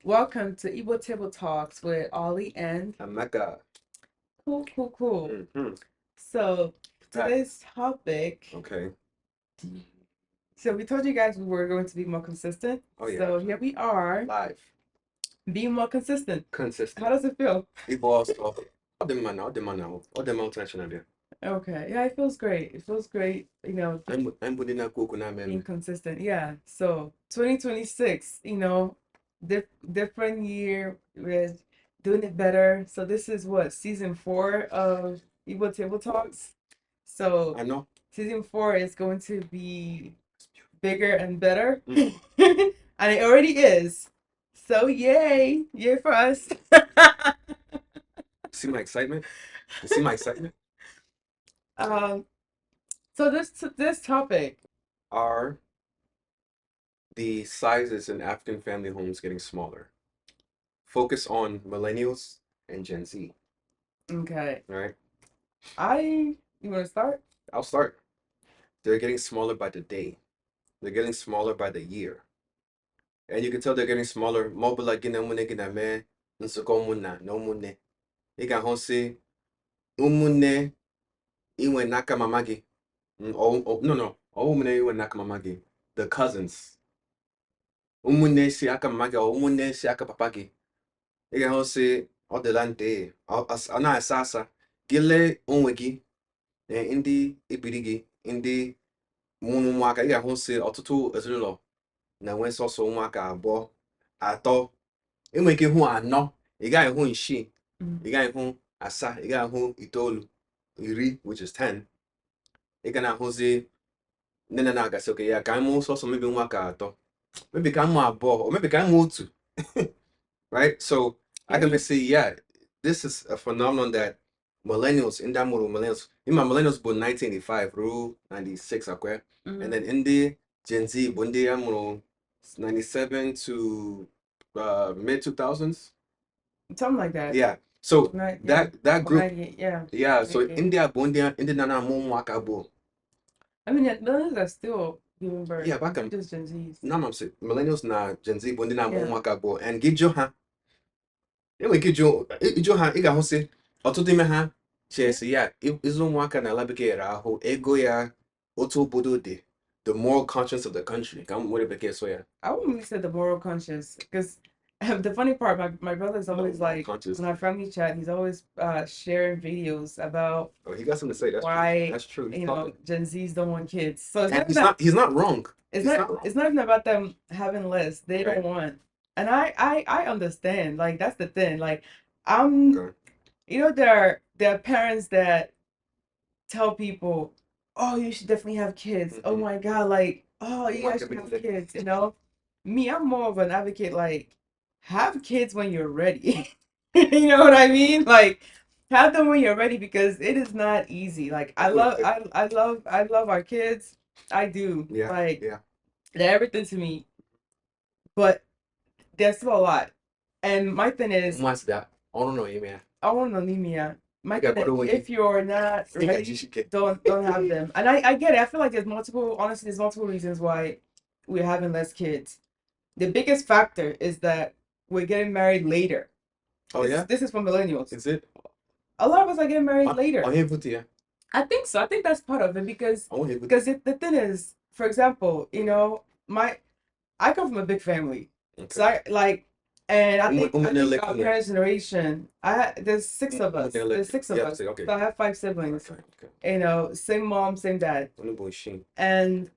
Welcome to Igbo Table Talks with Ollie and Amaka. cool. Mm-hmm. So today's topic. Okay. So we told you guys we were going to be more consistent. Oh yeah. So here we are, Live. being more consistent. How Consistent. does it feel? Evolve stuff. All the international there. Okay, yeah, it feels great. It feels great. I'm putting a cook na Being meme. consistent. Yeah. So 2026. Different year. We're doing it better. So this is what season 4 of Igbo Table Talks. So I know. season 4 is going to be bigger and better. Mm. And it already is. So yay for us. See my excitement? You see my excitement? um so this topic. Are the sizes in African family homes getting smaller? Focus on millennials and Gen Z. Okay. All right. You want to start? I'll start. They're getting smaller by the day. They're getting smaller by the year. And you can tell they're getting smaller. Mobile gina mune gina me nsoko muna no mune. Ị ga-ahụ sị ụmụnne inwe n'aka mama gị. No, ụmụnne inwe n'aka mama gị. The cousins. Ụmụnne si aka mama gị, ụmụnne si aka papa gị. Ị ga-ahụ sị ọ dịla nte, ọ na-asa asa. Gị lee onwe gị na ndị ebiri gị, ndị mụrụ ụmụaka. Ị ga-ahụ sị ọtụtụ ezinụlọ na-enwe sọsọ ụmụaka abụọ, atọ. Enwere ike ịhụ anọ, ị gaghị hụ isii, ị gaghị hụ asaa, ị gaghị hụ itoolu, iri, which is 10. Ị ga na-ahụzi nne na na-agasị oke ya ka anyị mụ sọsọ mebi nwa ka atọ, maybe ka mụ abụọ, or maybe ka mụ otu. Right? So I can say, yeah, this is a phenomenon that millennials, in that model millennials, in my millennials born 1985 through 96, okay? And then in the Gen Z, when they are 97 to mid 2000s. Something like that. Yeah. So Right, that group, 98, yeah. yeah. So Okay. India, Bundia, India, Nana, Mwaka, Bo. I mean, those are still giving birth. Yeah, back Just Gen Zs. No, I'm saying millennials na Gen Z, Bundia, na Yeah. Mwaka, Bo, and Gijo ha. Anyway, Gijo ha, Iga Hose, ọtụtụ ime ha chesi ya ịzụ ụmụaka na ala bekee ahụ ego ya otu obodo dị, the moral conscience of the country. Ka m were bekee so ya. I wouldn't really say the moral conscience because the funny part, my brother's always like conscious. in our family chat, he's always sharing videos about Oh, he got something to say. That's why true. That's true. He's you know talking. Gen Zs don't want kids. So it's And not he's not wrong. it's He's not wrong. it's not even about them having less. They Right. don't want. And I understand. Like that's the thing. Like I'm Okay. there are parents that tell people, "Oh, you should definitely have kids." Oh Mhm. my God, like, "Oh, you my guys should God, have kids." Me, I'm more of an advocate. Like, have kids when you're ready. You know what I mean? Like, have them when you're ready because it is not easy. Like, I love our kids. I do. Yeah. Like, Yeah. they're everything to me. But there's still a lot. And my thing is, What's that? I don't know, man. I want anemia. My Okay, thing is, if you're not Yeah, ready, you should get. don't have them. And I get it. I feel like there's multiple reasons why we're having less kids. The biggest factor is that we're getting married later. Oh yeah. This is for millennials. Is it? A lot of us are getting married later. I'm here with you. I think so. I think that's part of it because I'm here with the thing is, for example, I come from a big family. Okay. So I like, and I think like our yeah. parents' generation, there's 6 of us. There's 6 of Yeah, us. okay. So I have 5 siblings. Okay. Same mom, same dad. Only boy she. And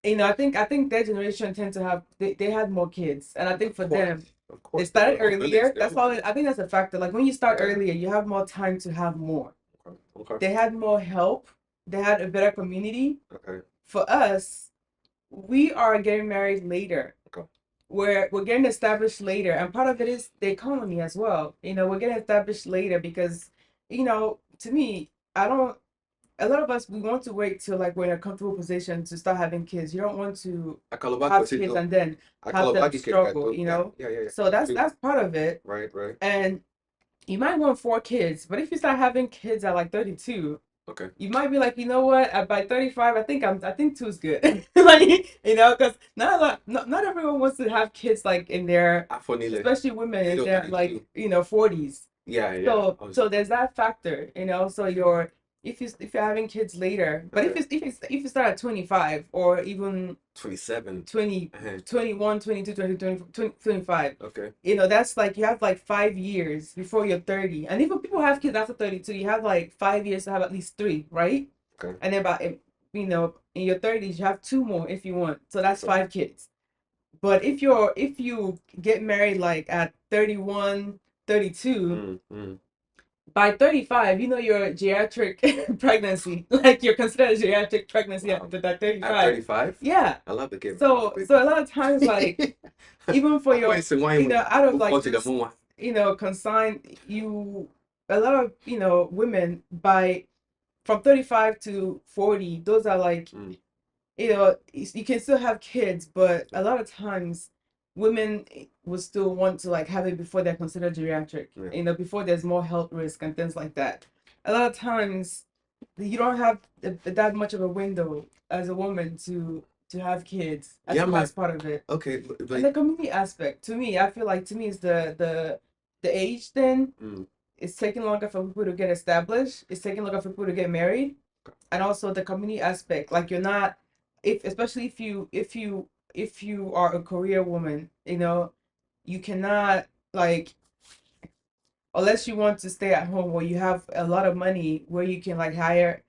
I think their generation tend to have they had more kids. And I think for them, Of they course. started Really, earlier. still. That's why I think that's a factor. Like when you start Okay. earlier, you have more time to have more. Okay. They had more help. They had a better community. Okay. For us, we are getting married later. Okay. We're getting established later, and part of it is the economy as well. We're getting established later because, to me, I don't. A lot of us we want to wait till like we're in a comfortable position to start having kids. You don't want to have kids and then have them struggle. Yeah. So that's part of it. Right. And you might want 4 kids, but if you start having kids at like 32, Okay. You might be like, you know what? By 35, I think two is good. Like, because not everyone wants to have kids like in their, I for neither. especially women in Neither their 32. 40s. Yeah, yeah. So there's that factor, so you're if you're having kids later, but Okay. if you start at 25 or even 27. 20, Uh-huh. 21, 22, 20, 25, Okay. that's like you have like 5 years before you're 30. And even people have kids after 32, you have like 5 years to have at least three, right? Okay. And then in your 30s, you have two more if you want. So that's Okay. 5 kids. But if you get married like at 31, 32, Mm. by 35, you're a geriatric pregnancy. Like you're considered a geriatric pregnancy Wow. at At 35. 35? Yeah. I love the game. So a lot of times, like even for your, Wait, so why would out of like go to the just, moon? consign a lot of, women by from 35 to 40, those are like, Mm. you can still have kids, but a lot of times women will still want to like have it before they're considered geriatric, Yeah. before there's more health risk and things like that. A lot of times you don't have that much of a window as a woman to have kids. I Yeah, think man. that's part of it. Okay, And the community aspect, to me, I feel like to me is the age thing. Mm. It's taking longer for people to get established. It's taking longer for people to get married, and also the community aspect. Like you're not, if especially if you are a career woman, you cannot, like, unless you want to stay at home where you have a lot of money where you can like hire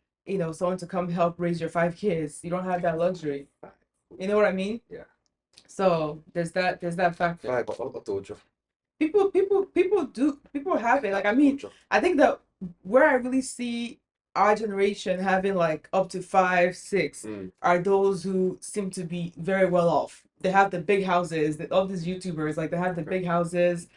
someone to come help raise your 5 kids. You don't have that luxury. You know what I mean? Yeah. So there's that factor. Five, I told you. People have it. Like, I mean, I think that where I really see our generation having like up to 5, 6 Mm. are those who seem to be very well off. They have the big houses. All these YouTubers, like, they have the big houses.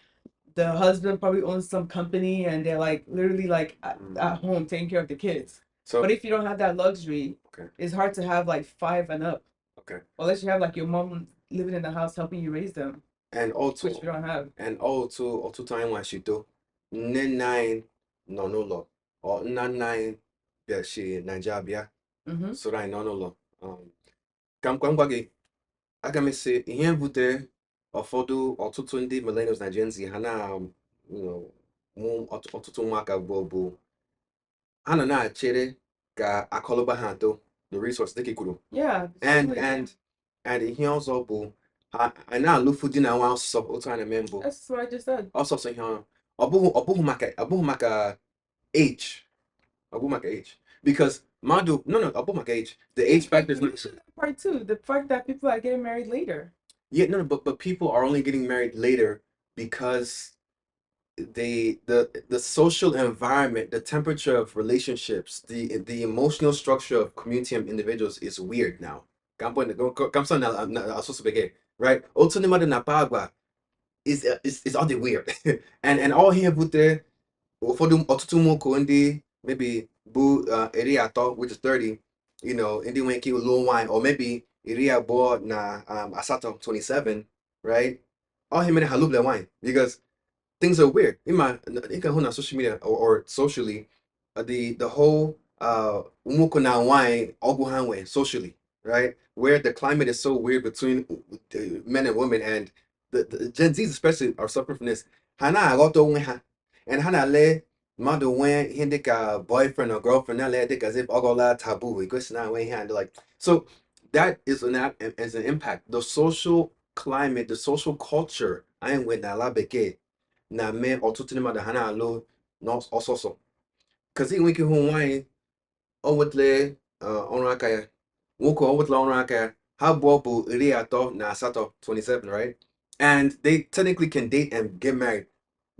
The husband probably owns some company, and they're like literally like at home taking care of the kids. So, But if you don't have that luxury, okay. it's hard to have like 5 and up. Okay. Unless you have like your mom living in the house helping you raise them, And also, which we don't have. and also, ọtụtụ anyị nwachito nne nna anyị nọ n'ụlọ ọ nna nna anyị bịachi Naịjirịa bịa Mm-hmm. soro anyị nọ n'ụlọ. Ka m gwa gị, aga m esi ihe butere ọtụtụ ndị millennials na Gen Z ha mụ ọtụtụ ụmụaka bụ ha nọ na-achere ka akọlụba ha atọ, the resource dịka i kwuru. Yeah. And ihe ọzọ bụ I na-alụfu di na nwa ọsọsọ otu a na-eme mbụ. That's what I just said. Ọsọsọ ihe ọrụ. Ọ bụghị maka age. Ọ bụghị maka age. Because mmadụ, no, ọ bụghị maka age. The age factor is not. Part two, the fact that people are getting married later. Yeah, no, but people are only getting married later because the social environment, the temperature of relationships, the emotional structure of community and individuals is weird now. Right? Otu ndị mmadụ na-akpa agwa is all the weird. and all here butere ụfọdụ ọtụtụ ụmụ ndị maybe bụ iri atọ, which is 30, ndị nwere ike lụọ nwanyị, or maybe iri abụọ na asatọ, 27, right? All here mere ha lụbele nwanyị because things are weird. You can hold on social media or socially, the whole umuko na wine oguhanwe socially, right? Where the climate is so weird between men and women, and the Gen Zs especially are suffering from this. Hana agoto ha, and hana le mado wen hindika boyfriend or girlfriend na le as if ogola taboo. It goes now way hand like so. That is an impact. The social climate, the social culture. I am with na labeke na-eme ọtụtụ ndị mmadụ ha na-alụ n'ọsọsọ. Because inwe ike hụ nwaanyị o nwetale ọrụ aka ya, nwoke o nwetala ọrụ aka ya, ha abụọ bụ iri atọ na asatọ, 27, right? And they technically can date and get married.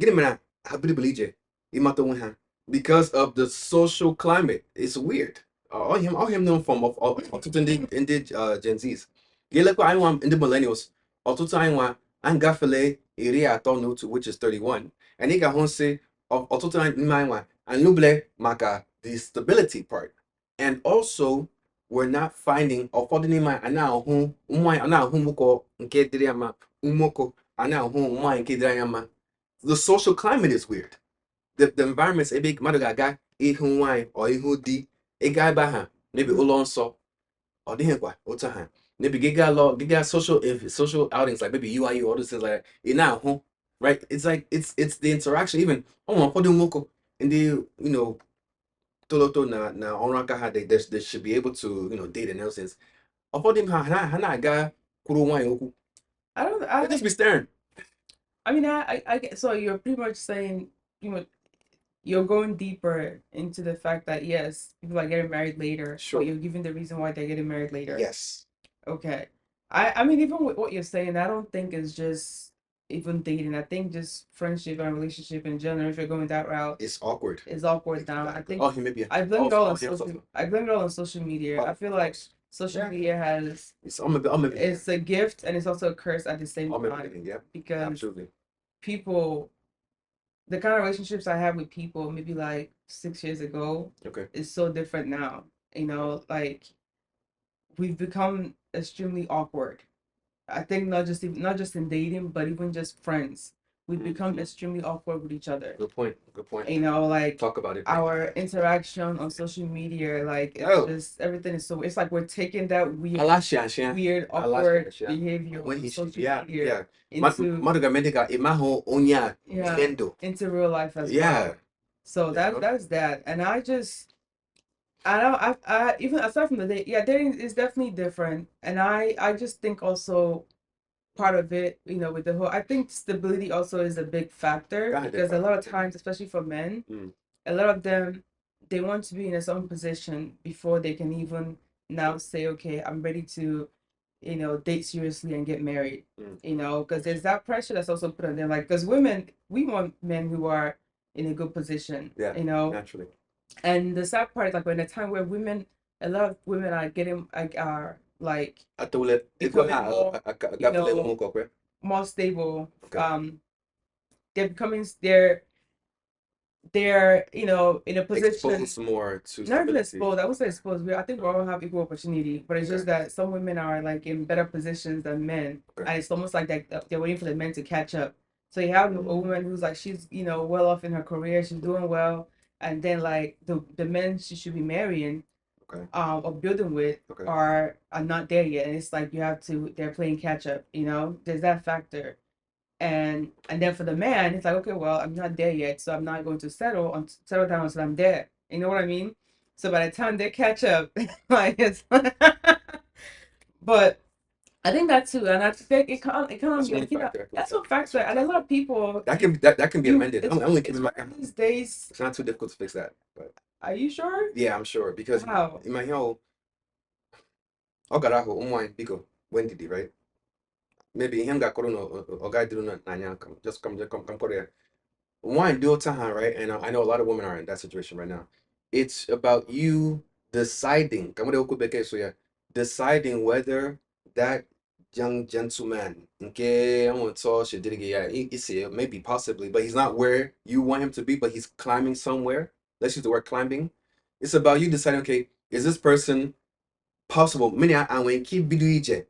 Gịnị mere ha bilibili ije ịmata onwe ha? Because of the social climate. It's weird. All him known from ọtụtụ ndị Gen Zs. Ga-elekwa anyị nwa ndị millennials, ọtụtụ anyị nwa anyị gafele iri atọ na otu, which is 31. And ị ga-ahụ nsị ọtụtụ n'ime anyị nwa anyị lụbele maka the stability part. And also, we're not finding ụfọdụ n'ime anyị na-ahụ nwaanyị, na-ahụ nwoke nke dịrị ya mma, nwoke na-ahụ nwaanyị nke dịrị ya mma. The social climate is weird. The environment's ebe mmadụ ga-aga ihu nwaanyị or ihu di a guy by maybe Ulon so or the what time. Maybe get got social outings like maybe UIU all this things like that. It now home, right? It's like it's the interaction even oh for the moko and the toloto na onraka had they should be able to date and else. Afford him hana guy kuro wine oku. I don't. They just be staring. I mean, I get. So you're pretty much saying, you know, you're going deeper into the fact that yes, people are getting married later, Sure. but you're giving the reason why they're getting married later. Yes. Okay. I mean, even with what you're saying, I don't think it's just even dating. I think just friendship and relationship in general, if you're going that route, It's awkward. is awkward now. I think Oh, he may be. I blame it all on yeah, social. I blame it all on social media. I feel like social media has it's a gift and it's also a curse at the same time yeah, because absolutely. people, the kind of relationships I had with people maybe like 6 years ago, Okay. is so different now. You know, like we've become extremely awkward. I think not just in dating, but even just friends. We've become extremely awkward with each other. Good point. Good point. You know, like talk about it. Our interaction on social media, like it's just everything is so. It's like we're taking that weird awkward behavior on social media into real life as well. So that's that, and I just I don't I even aside from the date, yeah, dating is definitely different, and I just think also part of it, you know, with the whole, I think stability also is a big factor because a lot of times, especially for men, a lot of them they want to be in a certain position before they can even now say, okay, I'm ready to, you know, date seriously and get married. You know, because there's that pressure that's also put on them. Like, because women, we want men who are in a good position. Yeah, you know, naturally. And the sad part is like we're in a time where women, a lot of women are getting are like becoming more, you know, more stable. Okay. They're becoming you know, in a position Exposed more to not even stability. exposed. I would say exposed. I think we all have equal opportunity, but it's just that some women are like in better positions than men, and it's almost like they're waiting for the men to catch up. So you have a woman who's like she's, you know, well off in her career, she's doing well, and then like the men she should be marrying, or building with, are not there yet, and it's like you have to they're playing catch up. You know, there's that factor. And then for the man, it's like, okay, well, I'm not there yet, so I'm not going to settle down until I'm there. You know what I mean? So by the time they catch up, like it's but I think that too, and I think it can't be, you know, that's one factor, and a lot of people that can be amended. I'm only keeping my these days. It's not too difficult to fix that, but Are you sure? Yeah, I'm sure because in my whole Ogaraho, Umwine, Biko, when did he, right? Maybe him got corona or guy didn't know come Korea. Wine do time, right? And I know a lot of women are in that situation right now. It's about you deciding, so yeah, deciding whether that young gentleman, okay, I want to talk shit, did it, yeah, it's maybe possibly, but he's not where you want him to be, but he's climbing somewhere. Let's use the word climbing. It's about you deciding, okay, is this person possible? Many I when keep video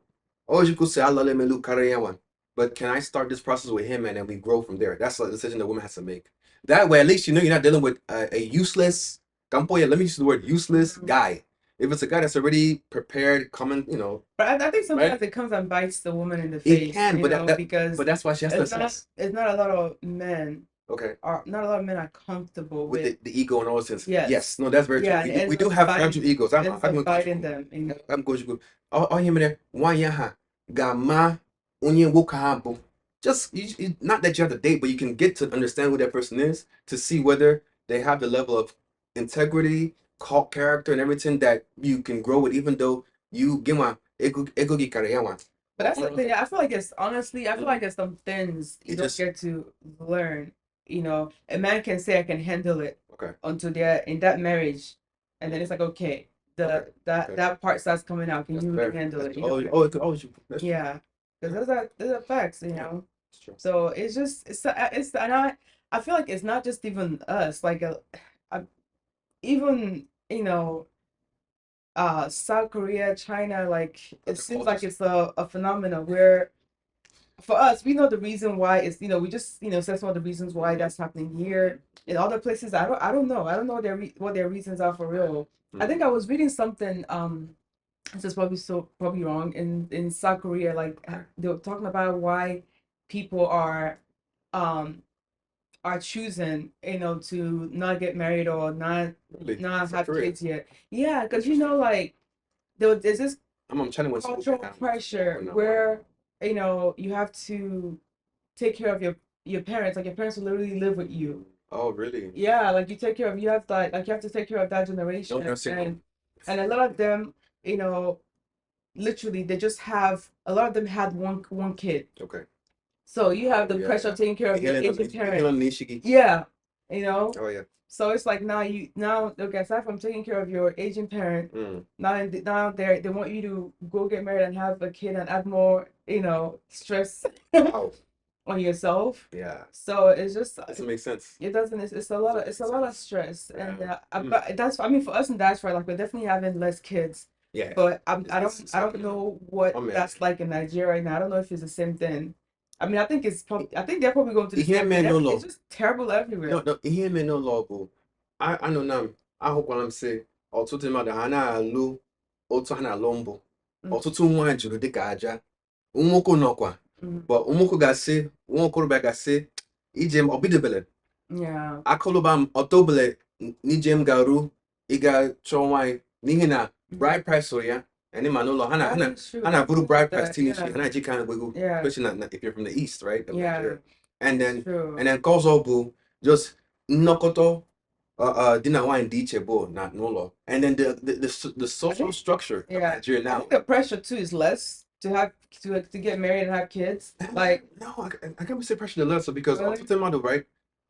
or you could say I love him and Luke one. But can I start this process with him and then we grow from there? That's a decision the woman has to make. That way, at least you know you're not dealing with a useless, Campoya, let me use the word useless guy. If it's a guy that's already prepared, coming, you know. But I think sometimes it comes and bites the woman in the face. It can, because but that's why she has to assess. It's not a lot of men. Okay. Not a lot of men are comfortable with the ego and all those things. Yes. Yes. No, that's very true. We do have fragile egos. I'm fighting them. You know? I'm going to go. Oh, him there. Why ya Gama onye woka just not that you have to date, but you can get to understand who that person is to see whether they have the level of integrity, character, and everything that you can grow with, even though you give one ego gikareyawan. But that's the thing. I feel like it's honestly, I feel like it's some things you don't get to learn. You know, a man can say I can handle it until they're in that marriage, and then it's like okay, that part starts coming out. Can you really handle it? You know? Yeah, because those are facts. You know, so it's just it's and I feel like it's not just even us. Like even you know South Korea, China, like it seems like it's a phenomenon where for us, we know the reason why it's, we just, said some of the reasons why that's happening here. In other places, I don't know. I don't know what their reasons are for real. I think I was reading something, this is probably wrong, in South Korea, like they were talking about why people um are choosing, to not get married or Really? not South have Korea. kids yet. Yeah, because like there's this I'm trying to win some cultural now. pressure where you have to take care of your parents. Like your parents will literally live with you. Oh, really? Yeah, like you take care of you have like you have to take care of that No generation, nursing home. and a lot of them, you know, literally they just have a lot of them had one kid. Okay. So you have the Yeah, pressure of taking care of your aging parent. Nishiki. Yeah, Oh yeah. So it's like now okay, aside from taking care of your aging parent, now they want you to go get married and have a kid and add more, stress Wow. on yourself. Yeah. So it's just Doesn't make sense. it doesn't. It's a lot of stress, and Yeah. but that's I mean for us in diaspora, like we're definitely having less kids. Yeah. But It's I don't know what Oh man. that's like in Nigeria right now. I don't know if it's the same thing. I mean, I think they're probably going to the Ihe same me thing. no It's law. just terrible everywhere. No, ihe me no law bụ anọ na m ahụkwala m sị ọtụtụ mmadụ ha na-alụ otu ha na-alụ mbụ ọtụtụ nwaanyị jụrụ dịka aja nwoke nọkwa but nwoke ga-asị nwa okorobịa ga-asị ije m ọbidobele Yeah. akụlụba m ọtọbele n'ije m garuo ịga chọọ nwaanyị n'ihi na bride price so ya and ma n'ụlọ ha na-bụrụ bride price tinishi ha na-eji ka ha gwego especially if you're from the east, right? Yeah. And then True. nke ọzọ bụ just nnọkọta di na nwaanyị dị iche bụ na n'ụlọ and then the social structure of Nigeria I now. think the pressure too is less to have to get married and have kids. Like no, I can't say pressure to less because ọtụtụ mmadụ, right?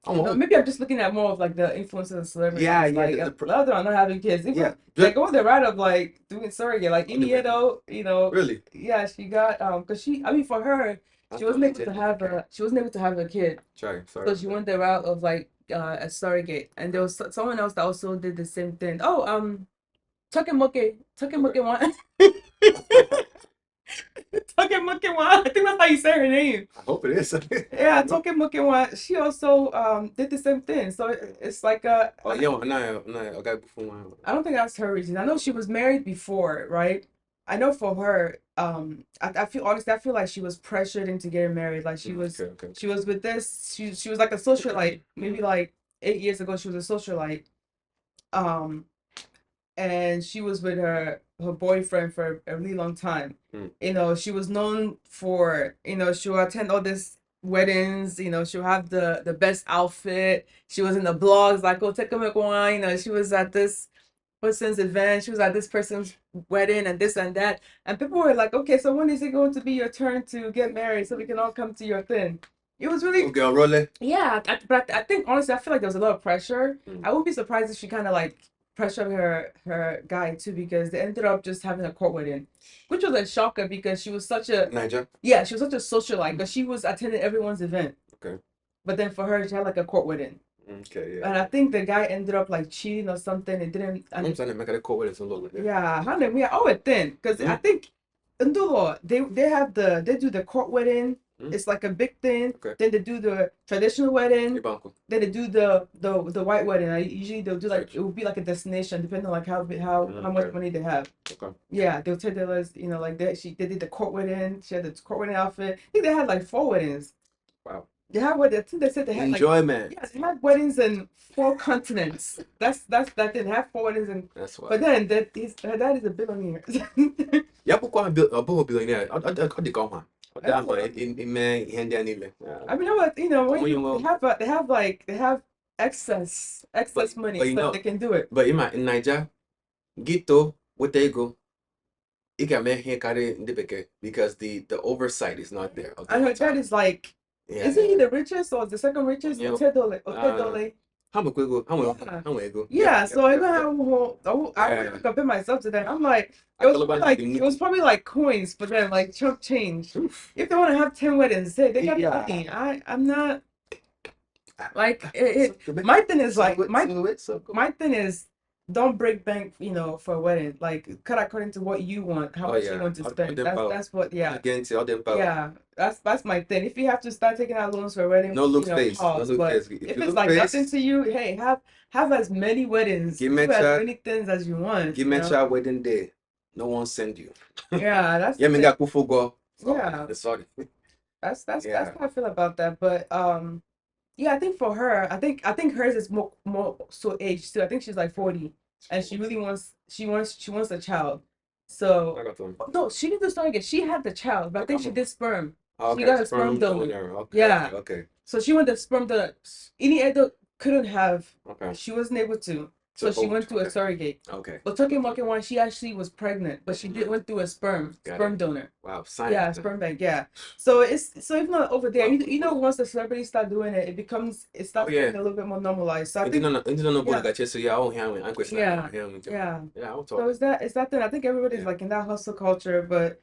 No, maybe I'm just looking at more of like the influencers and celebrities. Yeah, like a lot of them are not having kids. Even, yeah, they go on the route of like doing surrogate. Like Iniedo, really, yeah, she got because I mean for her, she wasn't able to have a kid. Sorry. So she went the route of like a surrogate, and there was someone else that also did the same thing. Oh, Tuckemuke one. Tokemukewa. I think that's how you say her name. I hope it is. Yeah, Tokemukewa. She also did the same thing. So it's like oh yeah, no, okay, before I don't think that's her reason. I know she was married before, right? I know for her, I feel honestly, I feel like she was pressured into getting married. Like she was with this. She was like a socialite. Maybe like 8 years ago, she was a socialite. And she was with her boyfriend for a really long time. She was known for, she'll attend all these weddings, she'll have the best outfit. She was in the blogs like, oh, take a look one, she was at this person's event, she was at this person's wedding and this and that. And people were like, okay, so when is it going to be your turn to get married so we can all come to your thing? It was really girl rolling. Yeah, but I think honestly, I feel like there was a lot of pressure. I wouldn't be surprised if she kind of like pressured her guy too, because they ended up just having a court wedding, which was a shocker because she was such a Niger. Yeah, she was such a socialite because she was attending everyone's event. Okay. But then for her, she had like a court wedding. Okay, yeah. And I think the guy ended up like cheating or something. It didn't. I'm saying make a court wedding so long. Yeah, how did we? Oh, it then because I think Ndulo they do the court wedding. It's like a big thing. Okay. Then they do the traditional wedding. Then they do the white wedding. Usually they'll do like it will be like a destination depending on like how much money they have. Okay. Yeah, they'll tell us like they did the court wedding. She had the court wedding outfit. I think they had like 4 weddings. Wow. They have what I think they said they had enjoyment. Like, they had weddings in 4 continents. That's that they have 4 weddings in. That's why. But then her dad is a billionaire. Yeah, a billionaire. I mean, they have excess money, so they can do it. But in Niger, Gito, what they go, you can make here carry the beke because the oversight is not there. And her dad is like, isn't he the richest or the second richest? Yeah, so I compare myself to them. I'm like, it was probably like coins for them, like chump change. If they want to have 10 weddings, they got money. I'm not like my thing is like my thing is don't break bank, for a wedding. Like cut according to what you want, how Oh much you yeah, want to spend. That's what, yeah. again, all them power. Yeah, that's my thing. If you have to start taking out loans for a wedding, No look face, no pause. look But face. If if you it's look like nothing face, to you, hey, have as many weddings, give me do as chat, many things as you want, give me chat wedding day. No one send you. Yeah, that's Yeah, the me thing. got kufugo. Yeah, Sorry. that's Yeah. how I feel about that. But yeah, I think for her, I think hers is more so age too. I think she's like 40, and she wants a child. So I got them. no, she didn't do surrogate. She had the child, but I think she did sperm. She Okay, got a sperm sperm donor. donor. Okay, Yeah. okay. So she went the sperm donor. Any adult couldn't have. Okay. She wasn't able to. So she went through a surrogate. Okay. But talking about one, she actually was pregnant, but she did went through a sperm donor. Wow, science. Yeah, sperm bank. Yeah. So if not over there, Wow. once the celebrities start doing it, it starts getting a little bit more normalized. So I think, Hindi na yeah, got so yeah, I don't have I'm question. yeah, Yeah, yeah. yeah, I'll So talk. is that thing? I think everybody's Yeah. like in that hustle culture, but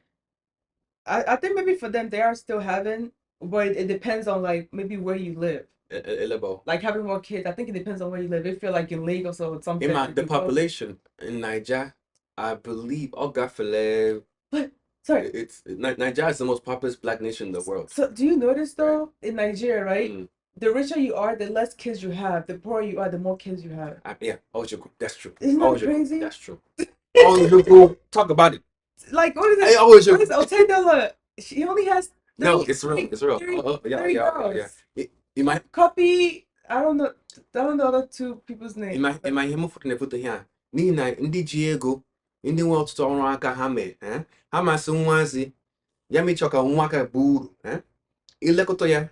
I think maybe for them they are still having, but it depends on like maybe where you live. Elebo. Like having more kids, I think it depends on where you live. If you're like in Lagos or something, In my and the you go, population in Niger, I believe Ogafale, but sorry. Niger is the most populous black nation in the world. So do you notice Right. though in Nigeria, right? Mm. The richer you are, the less kids you have. The poorer you are, the more kids you have. Yeah, that's true. Isn't that crazy? That's true. Oh, talk about it. Like what is Hey, it? always What is Otedela? She only has No, it's real. It's real. Yeah, three yeah, yeah, yeah. girls. In my Copy. I don't know other two people's names. in my hemo foot na foto here. N'ihi na ndị ji ego, ndị nwe ọtụtụ ọrụ aka ha mee, ha masị nwazi, ya mechọ ka nwa aka bụ uru, ilekọta ya,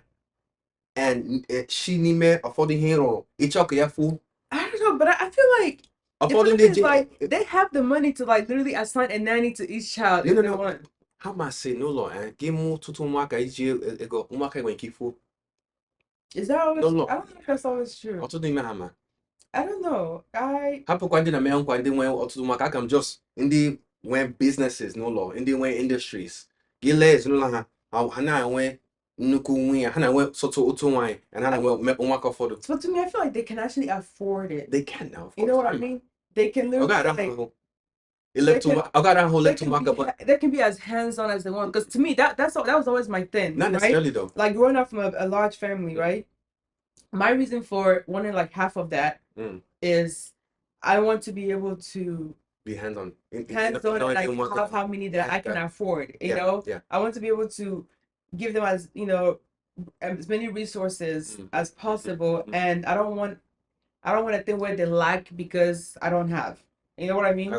and shi n'ime ụfọdụ ihe rụrụ, ịchọ ka ya fụ. I don't know, but I feel like Ụfọdụ ndị it's ji like they have the money to like literally assign a nanny to each child if they want. ha masị n'ụlọ gị mụ ọtụtụ ụmụaka iji ego ụmụaka nwere ike ifu. Is that always? No. I don't know if that's always true. Ọtụtụ n'ime ha ma. I don't know. Hapụkwa ndị na-eme nkwa ndị nwe ọtụtụ ụmụaka aka m just ndị nwe businesses n'ụlọ ndị nwe industries gị lee ezinụlọ ha na-enwe nnukwu nwunye ha na-enwe sọtụ otu nwaanyị and ha na-enwe ụmụaka ụfọdụ. So to me, I feel like they can actually afford it. They can now. You know what I mean? They can literally they can be as hands-on as they want. Because to me, that was always my thing. Not necessarily though. Like growing up from a large family, right? My reason for wanting like half of that is I want to be able to be hands-on and like have how many that I can afford. You know, I want to be able to give them as many resources as possible, and I don't want a thing where they lack because I don't have. You know what I mean?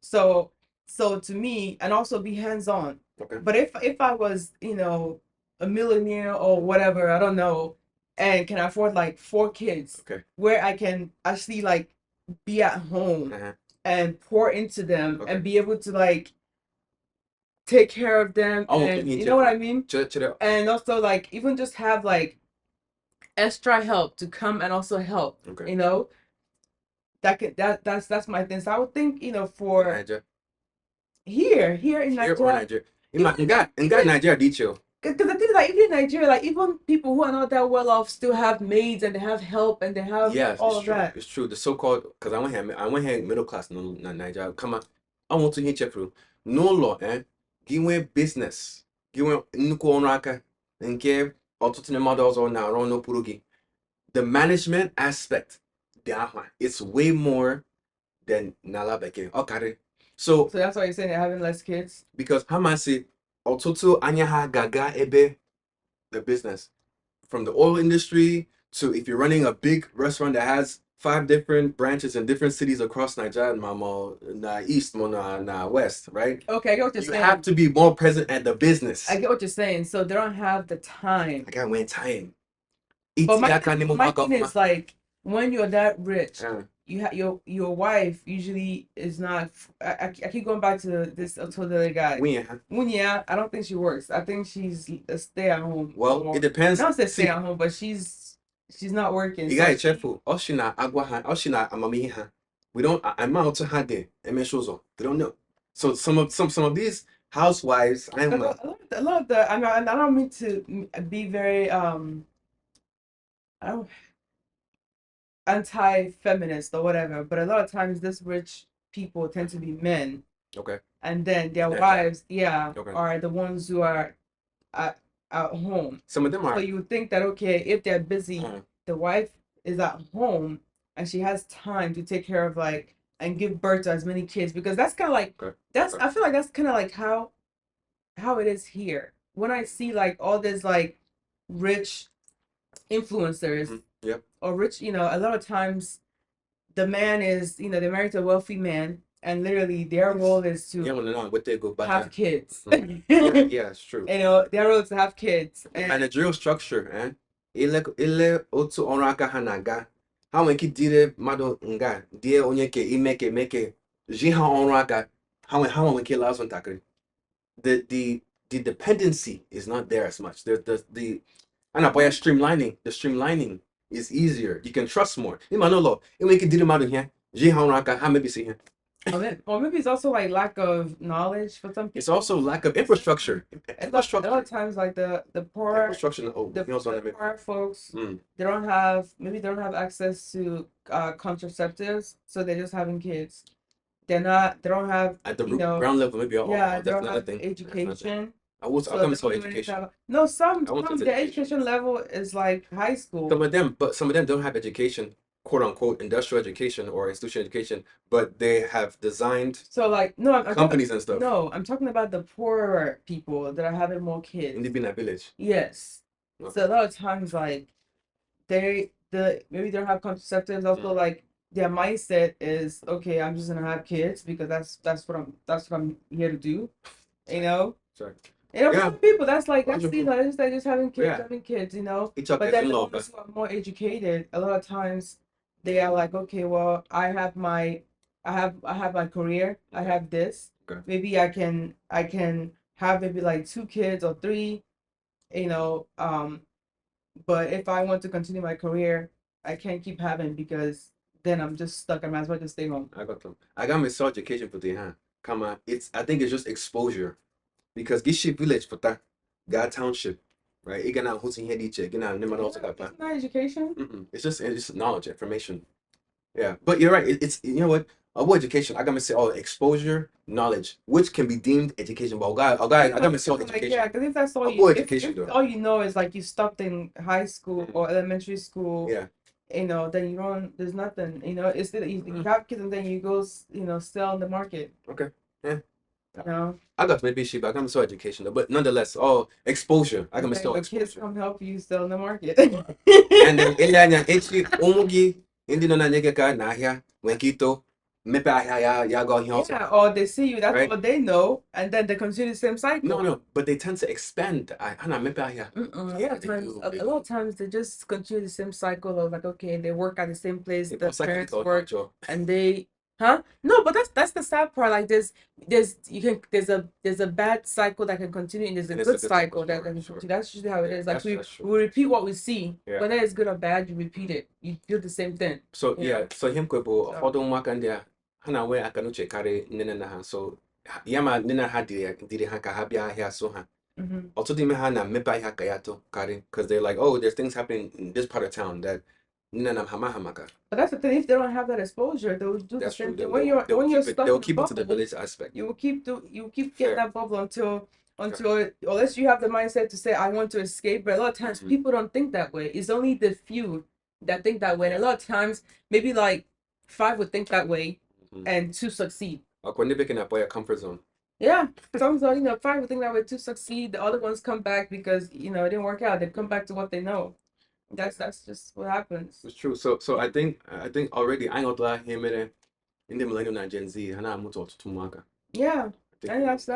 So to me, and also be hands-on. Okay. But if I was a millionaire or whatever, I don't know, and can afford like 4 kids, where I can actually like be at home and pour into them and be able to like take care of them, and you know what I mean? And also like even just have like extra help to come and also help. You know, that's my thing. So I would think for Nigeria. Here in Nigeria. In Nigeria, did you? Because the thing is, like, even in Nigeria, like, even people who are not that well off still have maids and they have help and they have all of that. It's true. The so-called, because I went here middle class in Nigeria. Come on, I want to hear you. No law, give business, give nnukwu ọrụ aka nke ọtụtụ mmadụ ọzọ na-arụ n'okpuru gị. The management aspect, it's way more than n'ala bekee. Okay. So that's why you're saying they're having less kids? Because Hamasi ọtụtụ anya ha gaga ebe the business. From the oil industry to if you're running a big restaurant that has 5 different branches in different cities across Nigeria, na east, na west, right? Okay, I get what you're saying. You have to be more present at the business. I get what you're saying. So they don't have the time. I got when time. But my thing is like when you're that rich, you have your wife usually is not. I keep going back to this other guy. Munya, I don't think she works. I think she's a stay at home. Well, it depends. I don't say stay at home, but she's not working. You gotta be careful. Oshina agwaha, oshina amamiha. We don't. I'm out to have there. They don't know. So some of these housewives, a lot of the. I don't mean to be very I don't. anti-feminist or whatever, but a lot of times this rich people tend to be men, Okay. and then their Natural. wives, yeah, Okay. are the ones who are at home. Some of them So are. you would think that okay, if they're busy, the wife is at home and she has time to take care of like and give birth to as many kids because that's kind of like Okay. that's Okay. I feel like that's kind of like how it is here. When I see like all this like rich influencers Yep. or rich, a lot of times the man is, they're married to a wealthy man and literally their role is to Yeah, no, what they go back have kids. yeah, it's true. Their role is to have kids. The managerial structure, ile otu ọrụ aka ha na-aga ha nwere ike dire mmadụ nga die onye ke imeke ji ha ọrụ aka ha nwere ike ịla azụ ntakịrị. The dependency is not there as much. The and about streamlining. The streamlining is easier. You can trust more. Imanolo, it make it did matter here. Ji ha ọrụ aka ha maybe see here. Or maybe it's also like lack of knowledge for some people. It's also lack of infrastructure. A lot of times, like the poor, the poor folks, they don't have access to contraceptives, so they're just having kids. They don't have at the ground level maybe. They don't have education. I'll come to education. No, the education level is like high school. Some of them don't have education, quote unquote, industrial education or institutional education, but they have designed companies and stuff. No, I'm talking about the poorer people that are having more kids. In the village. Yes. Okay. So a lot of times, like maybe they don't have contraceptives. Also, like their mindset is okay. I'm just gonna have kids because that's what I'm here to do. Sorry. Some people that's just having kids, But then the ones who are more educated, a lot of times they are like, okay, well, I have my career, I have this. Okay. Maybe I can have maybe like 2 kids or 3, but if I want to continue my career, I can't keep having because then I'm just stuck. I might as well just stay home. I got my soul education for the hand. Come on, I think it's just exposure. Because Gishi village for that God township, right? It gonna hosting head each gonna also got plan. It's not education. It's just knowledge, information. Yeah, but you're right. It's you know what? About education, I gotta say exposure, knowledge, which can be deemed education. But I gotta say education. Yeah, because if that's all if all you know is like you stopped in high school or elementary school. Yeah. Then you don't. There's nothing. It's still you have kids and then you go. Sell on the market. Okay. Yeah. No. I got maybe she, but I'm still educational. But nonetheless, exposure. I can still exposure. Kids come help you sell in the market. And then umugi hindi no na nyege ka na ahia wenkito mepe ahia ya go here also. Yeah, or they see you. That's right? What they know, and then they continue the same cycle. No, but they tend to expand. Ana mepe ahia. A lot of times they just continue the same cycle of like okay, they work at the same place. The parents work, and they. Huh? No, but that's the sad part. Like there's a bad cycle that can continue and there's a good cycle that can continue. That's usually how it is. Like we repeat what we see. Whether it's good or bad, you repeat it. You do the same thing. So so him kwebo ụfọdụ ụmụaka ndị a ha na-enwe aka n'uche karị nne na ha. So ya ma nne na ha dịrị ha ka ha bịa ahịa so ha. Ọtụtụ ime ha na-emepe ahịa ka ya too karị because they're like, oh, there's things happening in this part of town that but that's the thing. If they don't have that exposure, they will do the same thing. When you're stuck, they'll keep it to the village aspect. You will keep getting that bubble until unless you have the mindset to say I want to escape. But a lot of times people don't think that way. It's only the few that think that way. And a lot of times maybe like 5 would think that way and 2 succeed. Like when they're picking up a comfort zone. Yeah, sometimes 5 would think that way, 2 succeed. The other ones come back because it didn't work out. They come back to what they know. That's just what happens. It's true. So I think already I know that him in the millennial and Gen Z, and I'm to Tumaka. Yeah, and that's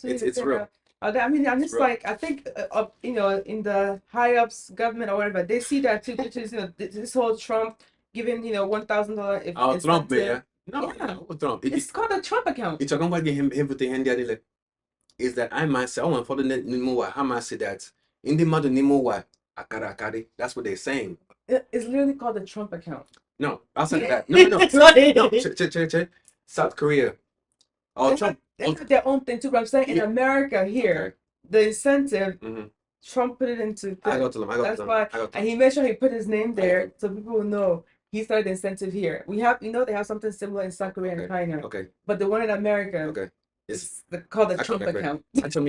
it's real. I mean, I'm just like I think in the high ups government or whatever they see that too, which is this whole Trump giving $1,000. Oh, Trump, yeah. No, Trump. It's called a Trump account. It's talking about him with the hand there. Is that I myself I want for the Nimowa Hamas that in the mother Nimowa. That's what they're saying. It's literally called the Trump account. No, outside that. No. South Korea. Trump. They have their own thing too. But I'm saying in America here, the incentive, Trump put it into. I got to them. That's why, and he made sure he put his name there so people will know. he started the incentive here. We have, they have something similar in South Korea and Okay. China, Okay. but the one in America Okay. It's is called the Trump okay. account. Achọ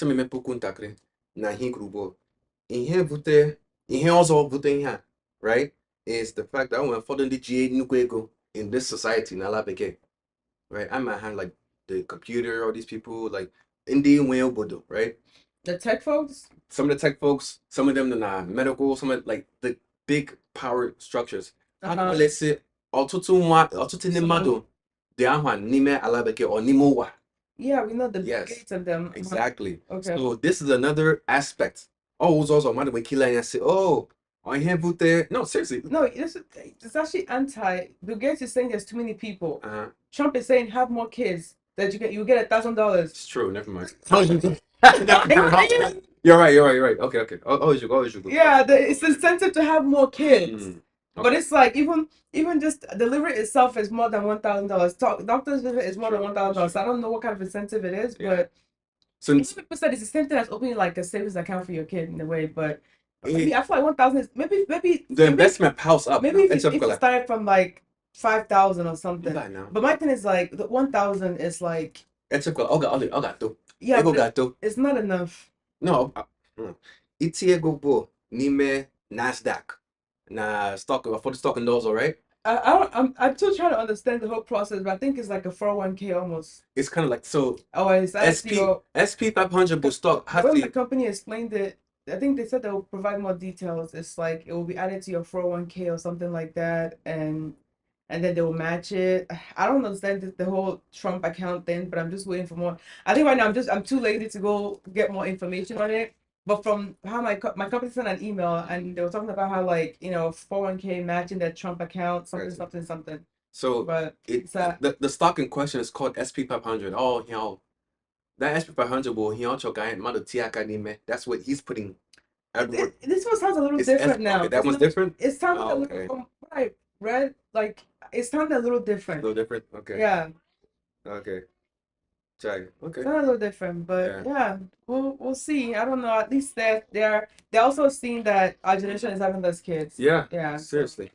m imepụkwu ntakịrị na ihe kwuru bụ ihe ọzọ bute ihe a, right, is the fact that o nwere ụfọdụ ndị ji nnukwu ego in this society n'ala bekee, right? I might have like the computer, all these people, like ndị nwe obodo, right? The tech folks? Some of the tech folks, some of them are medical, some of like the big power structures. Let's say ọtụtụ ndị mmadụ dị ahụ n'ime ala bekee or n'ime ụwa. Yeah, we know the Yes, gates of them. exactly. Okay. So this is another aspect. Oh, also mmadụ nwere kile anya say, oh, ihe bute. No, seriously. No, it's actually anti. Bill Gates is saying there's too many people. Uh-huh. Trump is saying have more kids. That you get $1,000. It's true. Never mind. You're right. Okay. Oh, you go. Yeah, it's incentive to have more kids. Okay. But it's like even just delivery itself is more than $1,000. Doctor's visit is more than $1,000. I don't know what kind of incentive it is, but so people said it's the same thing as opening like a savings account for your kid in a way. But maybe I feel like 1,000 is maybe the investment piles up. Maybe if you started from like 5,000 or something. But my thing is like the 1,000 is like. It's yeah, it's not enough. No, itinye ego bụ n'ime Nasdaq na stock for the stock and those, all right? I'm still trying to understand the whole process, but I think it's like a 401k almost. It's kind of like so. Oh, it's SP 500 will stock. When the company explained it, I think they said they will provide more details. It's like it will be added to your 401k or something like that, and then they will match it. I don't understand the whole Trump account thing, but I'm just waiting for more. I think right now I'm too lazy to go get more information on it. But from how my company sent an email and they were talking about how 401k matching their Trump account, something. So but the stock in question is called SP 500. Oh, that SP 500 will that's what he's putting. This one sounds a little different now. Okay, that one's different. It sounds a little from what I read, like it sounded a little different. A little different. Okay. Yeah. Okay. Okay. It's not a little different, but yeah, we'll see. I don't know. At least they're also seeing that our generation is having less kids. Yeah. Seriously.